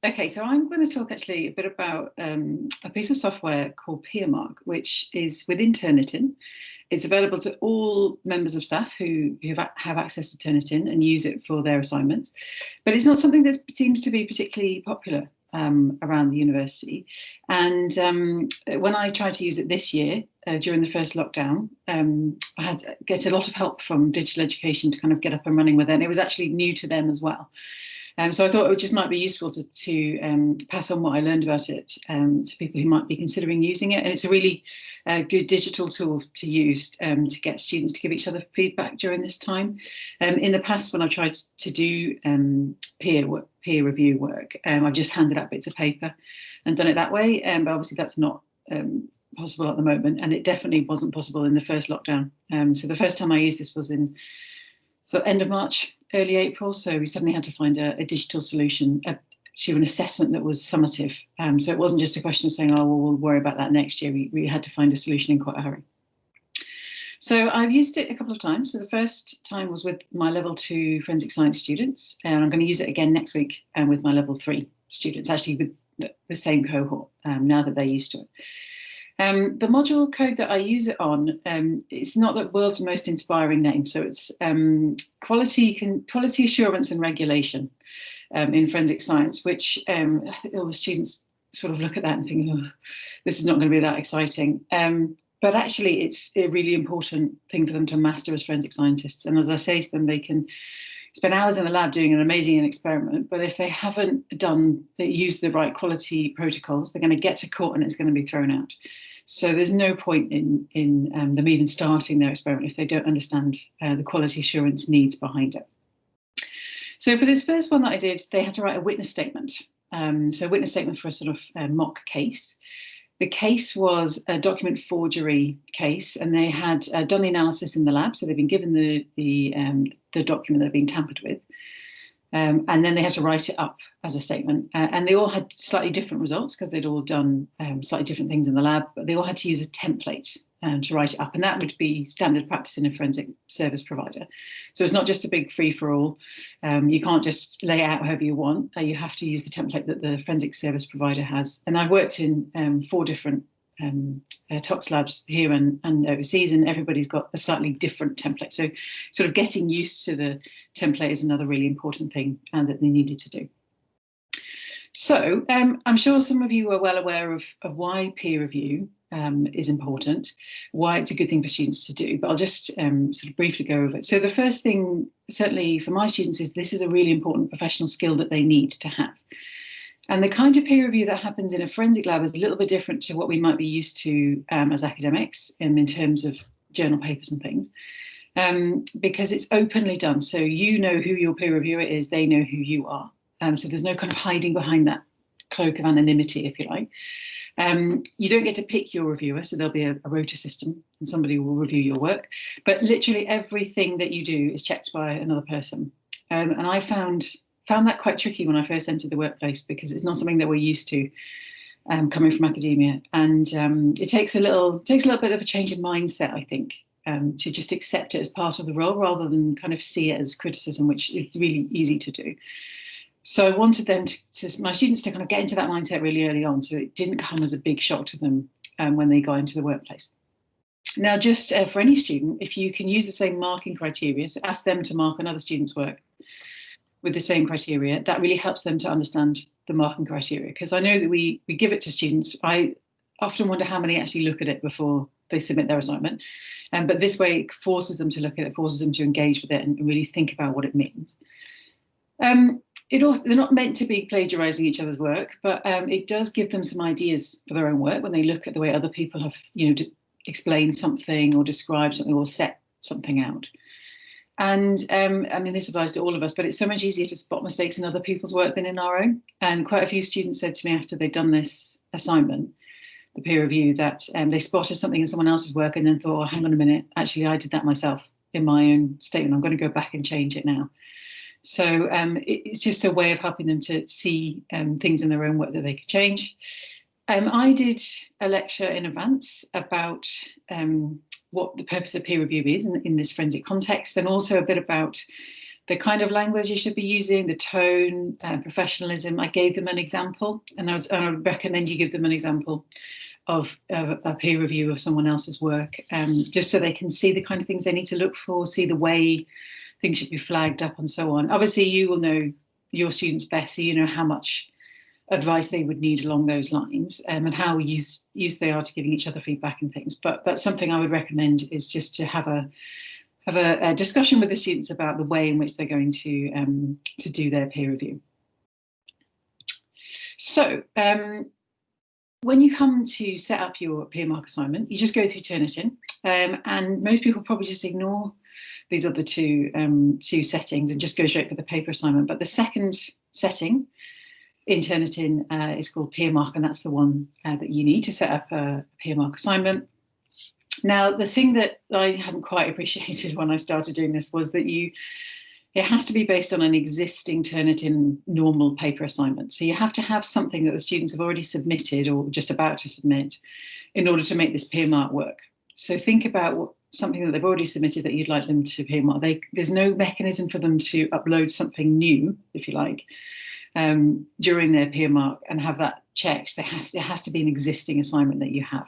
Okay, so I'm going to talk actually a bit about a piece of software called PeerMark, which is within Turnitin. It's available to all members of staff who have access to Turnitin and use it for their assignments. But it's not something that seems to be particularly popular around the university. And when I tried to use it this year, during the first lockdown, I had to get a lot of help from digital education to kind of get up and running with it. And it was actually new to them as well. So I thought it just might be useful to pass on what I learned about it to people who might be considering using it. And it's a really good digital tool to use to get students to give each other feedback during this time. In the past, when I've tried to do peer review work, I've just handed out bits of paper and done it that way. But obviously that's not possible at the moment. And it definitely wasn't possible in the first lockdown. So the first time I used this was in end of March, early April. So we suddenly had to find a digital solution to an assessment that was summative. So it wasn't just a question of saying, oh, well, we'll worry about that next year. We had to find a solution in quite a hurry. So I've used it a couple of times. So the first time was with my level 2 forensic science students. And I'm going to use it again next week with my level 3 students, actually with the same cohort now that they're used to it. The module code that I use it on, it's not the world's most inspiring name. So it's quality assurance and regulation in forensic science, which all the students sort of look at that and think, oh, this is not going to be that exciting. But actually, it's a really important thing for them to master as forensic scientists. And as I say to them, they can spend hours in the lab doing an amazing experiment, but if they haven't used the right quality protocols, they're going to get to court and it's going to be thrown out. So there's no point in them even starting their experiment if they don't understand the quality assurance needs behind it. So for this first one that I did, they had to write a witness statement. So a witness statement for a sort of mock case. The case was a document forgery case, and they had done the analysis in the lab. So they've been given the document that had been tampered with. And then they had to write it up as a statement. And they all had slightly different results because they'd all done slightly different things in the lab, but they all had to use a template to write it up. And that would be standard practice in a forensic service provider. So it's not just a big free-for-all. You can't just lay it out however you want. You have to use the template that the forensic service provider has. And I've worked in 4 different TOCS labs here and overseas, and everybody's got a slightly different template. So sort of getting used to the template is another really important thing that they needed to do. So I'm sure some of you are well aware of why peer review is important, why it's a good thing for students to do, but I'll just sort of briefly go over it. So the first thing, certainly for my students, is this is a really important professional skill that they need to have. And the kind of peer review that happens in a forensic lab is a little bit different to what we might be used to as academics in terms of journal papers and things, because it's openly done. So you know who your peer reviewer is, they know who you are. So there's no kind of hiding behind that cloak of anonymity, if you like. You don't get to pick your reviewer, so there'll be a rota system and somebody will review your work. But literally everything that you do is checked by another person. And I found that quite tricky when I first entered the workplace because it's not something that we're used to coming from academia. And it takes a little bit of a change in mindset, I think, to just accept it as part of the role rather than kind of see it as criticism, which is really easy to do. So I wanted them my students to kind of get into that mindset really early on, so it didn't come as a big shock to them when they got into the workplace. Now, just for any student, if you can use the same marking criteria, so ask them to mark another student's work with the same criteria, that really helps them to understand the marking criteria. Because I know that we give it to students. I often wonder how many actually look at it before they submit their assignment. But this way it forces them to look at it, forces them to engage with it and really think about what it means. They're not meant to be plagiarizing each other's work, but it does give them some ideas for their own work when they look at the way other people have, explained something or described something or set something out. And I mean, this applies to all of us, but it's so much easier to spot mistakes in other people's work than in our own. And quite a few students said to me after they'd done this assignment, the peer review, that they spotted something in someone else's work and then thought, oh, hang on a minute, actually, I did that myself in my own statement. I'm going to go back and change it now. So it's just a way of helping them to see things in their own work that they could change. I did a lecture in advance about what the purpose of peer review is in this forensic context, and also a bit about the kind of language you should be using, the tone, professionalism. I gave them an example, and I would recommend you give them an example of a peer review of someone else's work, just so they can see the kind of things they need to look for, see the way things should be flagged up and so on. Obviously, you will know your students best, so you know how much advice they would need along those lines, and how used they are to giving each other feedback and things. But that's something I would recommend, is just to have a discussion with the students about the way in which they're going to do their peer review. So when you come to set up your PeerMark assignment, you just go through Turnitin, and most people probably just ignore these other two settings and just go straight for the paper assignment. But the second setting in Turnitin is called PeerMark, and that's the one that you need to set up a PeerMark assignment. Now, the thing that I hadn't quite appreciated when I started doing this was that it has to be based on an existing Turnitin normal paper assignment. So you have to have something that the students have already submitted or just about to submit in order to make this PeerMark work. So think about something that they've already submitted that you'd like them to PeerMark. There's no mechanism for them to upload something new, if you like, during their PeerMark and have that checked. There has to be an existing assignment that you have.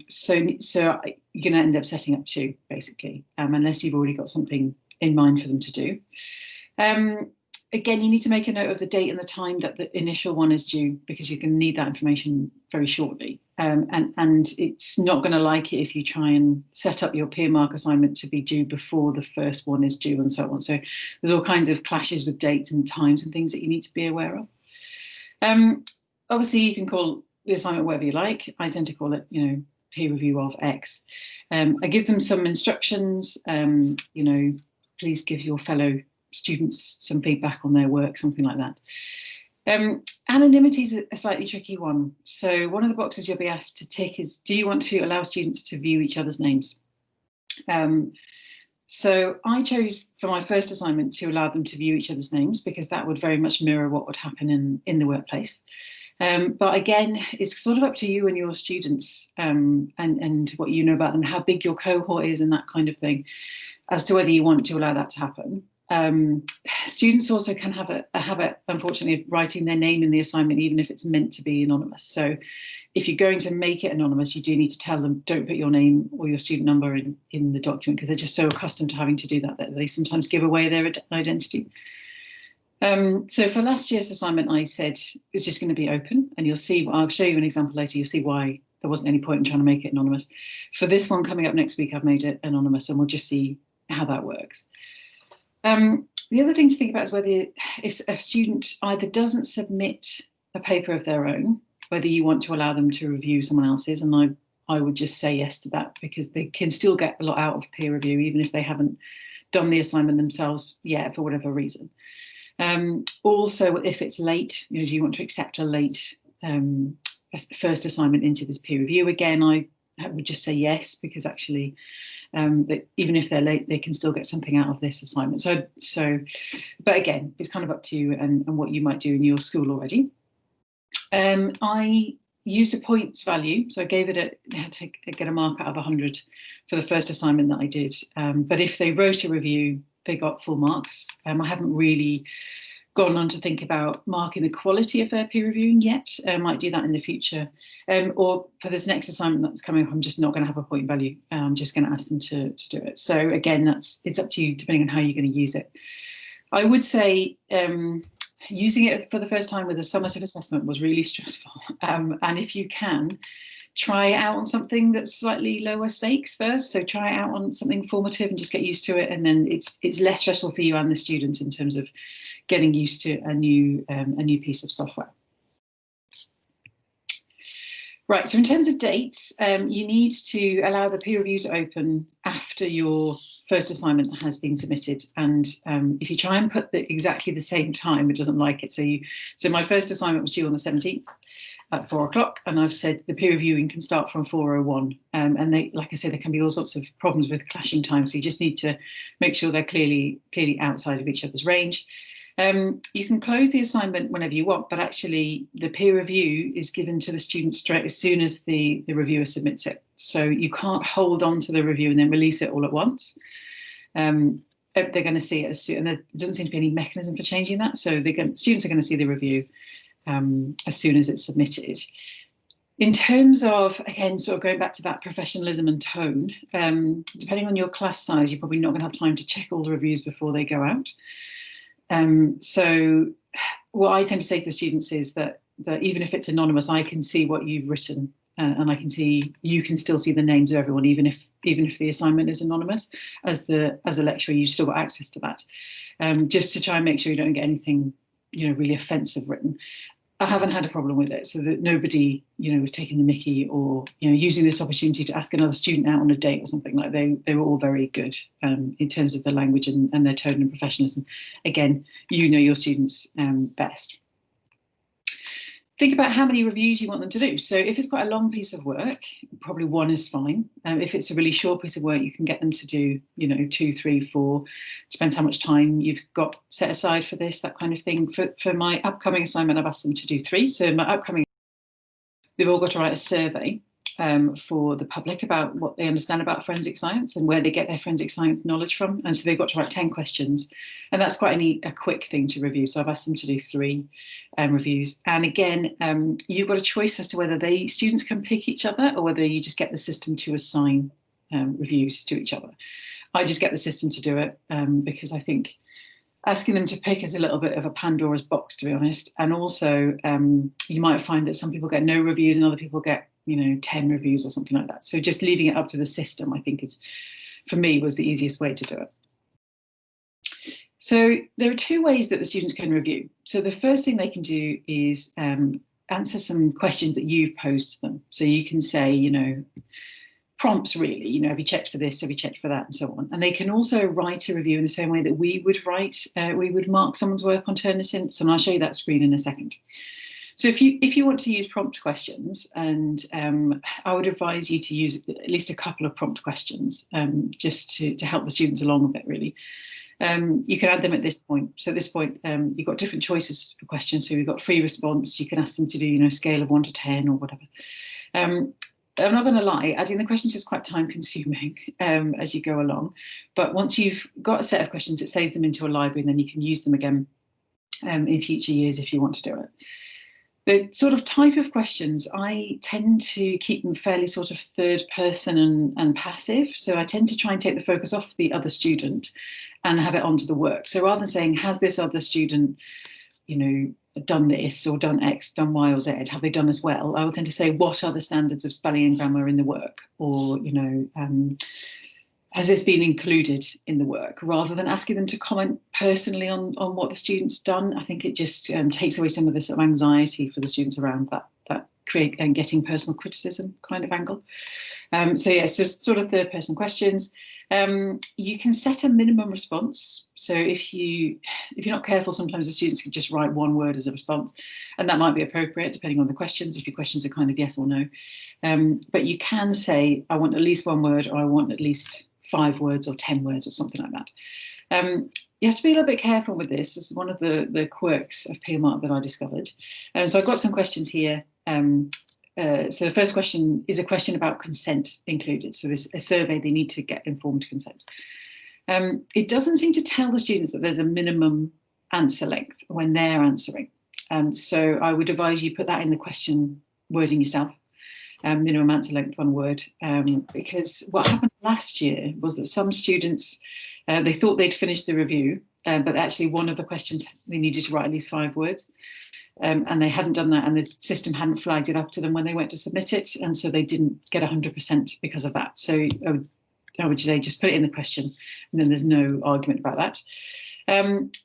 So you're going to end up setting up two, basically, unless you've already got something in mind for them to do. Again, you need to make a note of the date and the time that the initial one is due, because you're going to need that information very shortly. And it's not going to like it if you try and set up your PeerMark assignment to be due before the first one is due, and so on. So there's all kinds of clashes with dates and times and things that you need to be aware of. Obviously, you can call the assignment whatever you like. I tend to call it, peer review of X. I give them some instructions, please give your fellow students some feedback on their work, something like that. Anonymity is a slightly tricky one. So one of the boxes you'll be asked to tick is, do you want to allow students to view each other's names? So I chose for my first assignment to allow them to view each other's names, because that would very much mirror what would happen in the workplace. But again, it's sort of up to you and your students, and what you know about them, how big your cohort is and that kind of thing, as to whether you want to allow that to happen. Students also can have a habit, unfortunately, of writing their name in the assignment, even if it's meant to be anonymous. So if you're going to make it anonymous, you do need to tell them, don't put your name or your student number in the document, because they're just so accustomed to having to do that they sometimes give away their identity. So for last year's assignment, I said it's just going to be open, and you'll see, I'll show you an example later, you'll see why there wasn't any point in trying to make it anonymous. For this one coming up next week, I've made it anonymous, and we'll just see how that works. The other thing to think about is whether, if a student either doesn't submit a paper of their own, whether you want to allow them to review someone else's, and I would just say yes to that, because they can still get a lot out of peer review, even if they haven't done the assignment themselves yet, for whatever reason. Also, if it's late, do you want to accept a late first assignment into this peer review? Again, I would just say yes, because actually, that even if they're late, they can still get something out of this assignment. But again, it's kind of up to you and what you might do in your school already. I used a points value, so I gave it had to get a mark out of 100 for the first assignment that I did. But if they wrote a review, they got full marks. I haven't really gone on to think about marking the quality of their peer reviewing yet. I might do that in the future. Or for this next assignment that's coming up, I'm just not going to have a point value. I'm just going to ask them to do it. So again, it's up to you, depending on how you're going to use it. I would say using it for the first time with a summative assessment was really stressful. And if you can, try it out on something that's slightly lower stakes first. So try it out on something formative and just get used to it. And then it's less stressful for you and the students in terms of getting used to a new piece of software. Right, so in terms of dates, you need to allow the peer review to open after your first assignment has been submitted. And if you try and put exactly the same time, it doesn't like it. So my first assignment was due on the 17th at 4 o'clock, and I've said the peer reviewing can start from 4:01. And they, like I say, there can be all sorts of problems with clashing times. So you just need to make sure they're clearly outside of each other's range. You can close the assignment whenever you want, but actually the peer review is given to the student straight as soon as the reviewer submits it. So you can't hold on to the review and then release it all at once. they're going to see it as soon, and there doesn't seem to be any mechanism for changing that. So students are going to see the review as soon as it's submitted. In terms of, again, sort of going back to that professionalism and tone, depending on your class size, you're probably not going to have time to check all the reviews before they go out. So what I tend to say to the students is that even if it's anonymous, I can see what you've written, and I can see, you can still see the names of everyone, even if the assignment is anonymous. As the lecturer, you've still got access to that, just to try and make sure you don't get anything, really offensive written. I haven't had a problem with it, so that nobody, was taking the mickey or, using this opportunity to ask another student out on a date or something. Like, they were all very good in terms of the language and their tone and professionalism. Again, your students best. Think about how many reviews you want them to do. So if it's quite a long piece of work, probably 1 is fine. If it's a really short piece of work, you can get them to do, 2, 3, 4. Depends how much time you've got set aside for this, that kind of thing. For my upcoming assignment, I've asked them to do 3. So my upcoming, they've all got to write a survey for the public about what they understand about forensic science and where they get their forensic science knowledge from. And so they've got to write 10 questions. And that's quite a quick thing to review. So I've asked them to do 3 reviews. And again, you've got a choice as to whether students can pick each other or whether you just get the system to assign reviews to each other. I just get the system to do it because I think asking them to pick is a little bit of a Pandora's box, to be honest. And also, you might find that some people get no reviews and other people get 10 reviews or something like that. So just leaving it up to the system, I think, for me, was the easiest way to do it. So there are 2 ways that the students can review. So the first thing they can do is answer some questions that you've posed to them. So you can say, prompts really, have you checked for this, have you checked for that, and so on. And they can also write a review in the same way that we would write, we would mark someone's work on Turnitin. So I'll show you that screen in a second. So if you want to use prompt questions, and I would advise you to use at least a couple of prompt questions just to help the students along a bit, really. You can add them at this point. So at this point, you've got different choices for questions. So you've got free response. You can ask them to do, scale of 1 to 10 or whatever. I'm not going to lie, adding the questions is quite time consuming as you go along. But once you've got a set of questions, it saves them into a library, and then you can use them again in future years if you want to do it. The sort of type of questions, I tend to keep them fairly sort of third person and passive. So I tend to try and take the focus off the other student and have it onto the work. So rather than saying, has this other student, done this or done X, done Y or Z, have they done as well? I will tend to say, what are the standards of spelling and grammar in the work? Or, has this been included in the work? Rather than asking them to comment personally on what the student's done, I think it just takes away some of the sort of anxiety for the students around that create and getting personal criticism kind of angle. So yeah, so sort of third person questions. You can set a minimum response. So if you're not careful, sometimes the students can just write 1 word as a response, and that might be appropriate depending on the questions, if your questions are kind of yes or no. But you can say, I want at least 1 word, or I want at least 5 words or 10 words or something like that. You have to be a little bit careful with this. This is one of the quirks of PeerMark that I discovered. So I've got some questions here. So the first question is a question about consent included. So there's a survey, they need to get informed consent. It doesn't seem to tell the students that there's a minimum answer length when they're answering. So I would advise you put that in the question wording yourself. Minimum answer length, 1 word, because what happened last year was that some students, they thought they'd finished the review, but actually one of the questions they needed to write at least 5 words, and they hadn't done that, and the system hadn't flagged it up to them when they went to submit it, and so they didn't get 100% because of that. So I would say just put it in the question, and then there's no argument about that.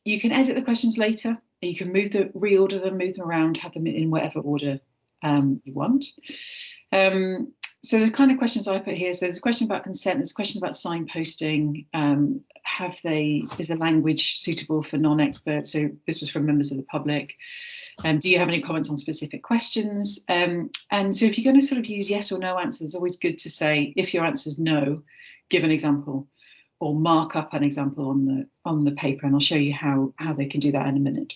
You can edit the questions later. You can reorder them, move them around, have them in whatever order you want. So the kind of questions I put here, so there's a question about consent, there's a question about signposting, is the language suitable for non-experts? So this was from members of the public. Do you have any comments on specific questions? And so if you're going to sort of use yes or no answers, it's always good to say, if your answer is no, give an example or mark up an example on the paper, and I'll show you how they can do that in a minute.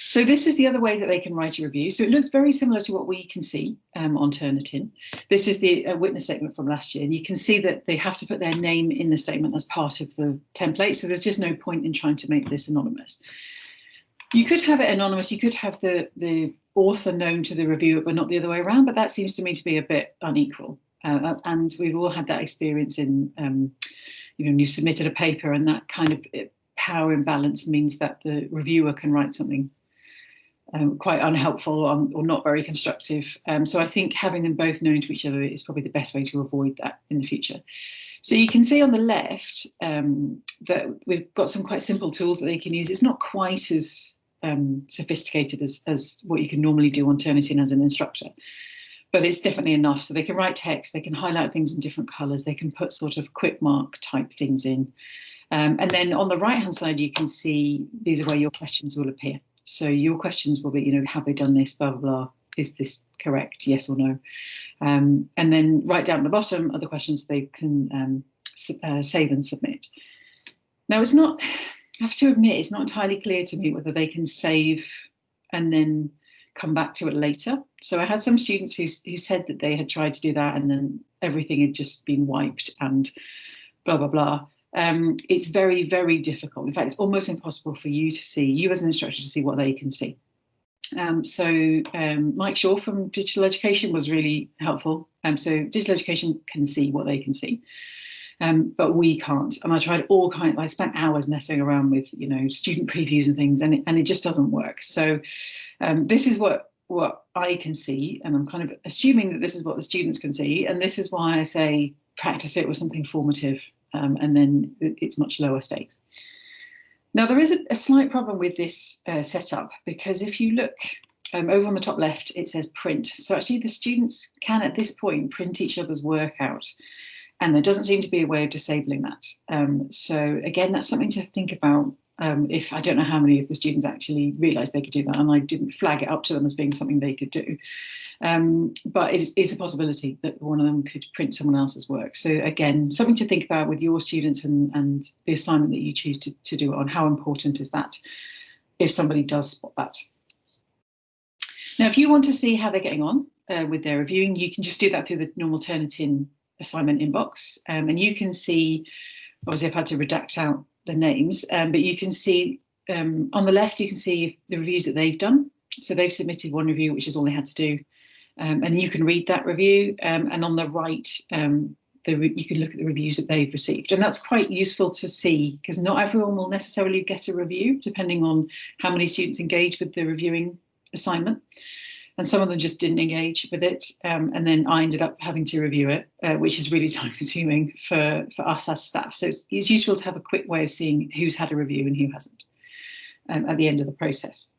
So this is the other way that they can write a review. So it looks very similar to what we can see on Turnitin. This is the witness statement from last year. And you can see that they have to put their name in the statement as part of the template. So there's just no point in trying to make this anonymous. You could have it anonymous. You could have the author known to the reviewer, but not the other way around. But that seems to me to be a bit unequal. And we've all had that experience in, you submitted a paper, and that kind of power imbalance means that the reviewer can write something quite unhelpful or not very constructive. So I think having them both known to each other is probably the best way to avoid that in the future. So you can see on the left that we've got some quite simple tools that they can use. It's not quite as sophisticated as what you can normally do on Turnitin as an instructor, but it's definitely enough. So they can write text, they can highlight things in different colours, they can put sort of quick mark type things in. And then on the right-hand side, you can see these are where your questions will appear. So your questions will be, have they done this, blah, blah, blah. Is this correct, yes or no? And then right down at the bottom are the questions they can save and submit. Now, it's not, I have to admit, it's not entirely clear to me whether they can save and then come back to it later. So I had some students who said that they had tried to do that and then everything had just been wiped and blah, blah, blah. It's very, very difficult. In fact, it's almost impossible for you to see, you as an instructor, to see what they can see. So Mike Shaw from Digital Education was really helpful. So Digital Education can see what they can see, but we can't. And I tried all kinds, I spent hours messing around with, student previews and things, and it just doesn't work. So this is what I can see, and I'm kind of assuming that this is what the students can see. And this is why I say practice it with something formative, and then it's much lower stakes. Now, there is a slight problem with this setup, because if you look over on the top left, it says print. So actually the students can at this point print each other's work out, and there doesn't seem to be a way of disabling that. So again, that's something to think about. If I don't know how many of the students actually realised they could do that, and I didn't flag it up to them as being something they could do. But it is a possibility that one of them could print someone else's work. So again, something to think about with your students and the assignment that you choose to do it on. How important is that if somebody does spot that? Now, if you want to see how they're getting on with their reviewing, you can just do that through the normal Turnitin assignment inbox. And you can see, obviously I've had to redact out the names, but you can see on the left, you can see the reviews that they've done. So they've submitted one review, which is all they had to do. And you can read that review, and on the right, you can look at the reviews that they've received. And that's quite useful to see, because not everyone will necessarily get a review, depending on how many students engage with the reviewing assignment. And some of them just didn't engage with it. And then I ended up having to review it, which is really time consuming for us as staff. So it's useful to have a quick way of seeing who's had a review and who hasn't at the end of the process.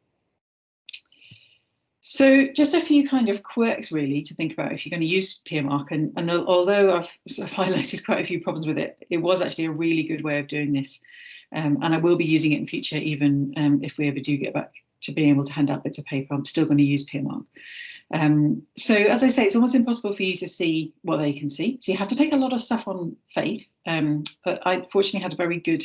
So just a few kind of quirks really to think about if you're going to use PeerMark. And although I've sort of highlighted quite a few problems with it, it was actually a really good way of doing this. And I will be using it in future, even if we ever do get back to being able to hand out bits of paper. I'm still going to use PeerMark. So as I say, it's almost impossible for you to see what they can see. So you have to take a lot of stuff on faith. But I fortunately had a very good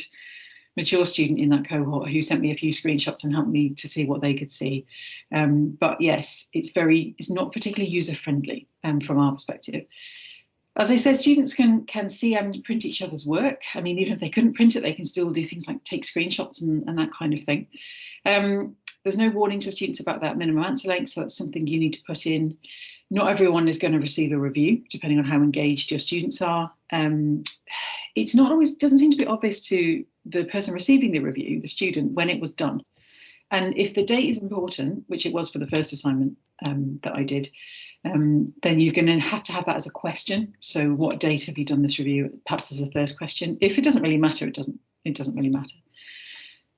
mature student in that cohort who sent me a few screenshots and helped me to see what they could see. But yes, it's not particularly user-friendly from our perspective. As I said, students can see and print each other's work. I mean, even if they couldn't print it, they can still do things like take screenshots and that kind of thing. There's no warning to students about that minimum answer length, so that's something you need to put in. Not everyone is going to receive a review, depending on how engaged your students are. It's not always, doesn't seem to be obvious to the person receiving the review, the student, when it was done. And if the date is important, which it was for the first assignment that I did, then you're going to have that as a question. So what date have you done this review? Perhaps as a first question. If it doesn't really matter, it doesn't really matter.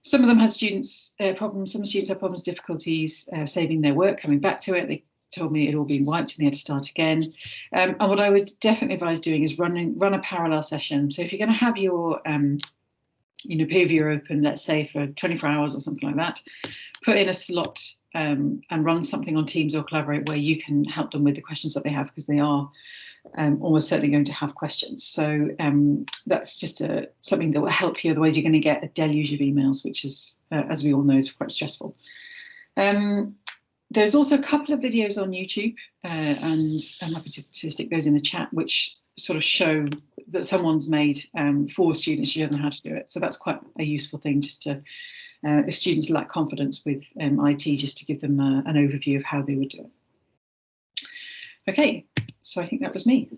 Some of them had problems. Some students had problems, difficulties saving their work, coming back to it. They told me it had all been wiped and they had to start again. And what I would definitely advise doing is run a parallel session. So if you're going to have your peer review open, let's say for 24 hours or something like that, put in a slot and run something on Teams or Collaborate where you can help them with the questions that they have, because they are almost certainly going to have questions. So that's just something that will help you. Otherwise, you're going to get a deluge of emails, which is, as we all know, is quite stressful. There's also a couple of videos on YouTube, and I'm happy to stick those in the chat, which sort of show that someone's made for students who don't know how to do it. So that's quite a useful thing, just to, if students lack confidence with IT, just to give them an overview of how they would do it. Okay, so I think that was me.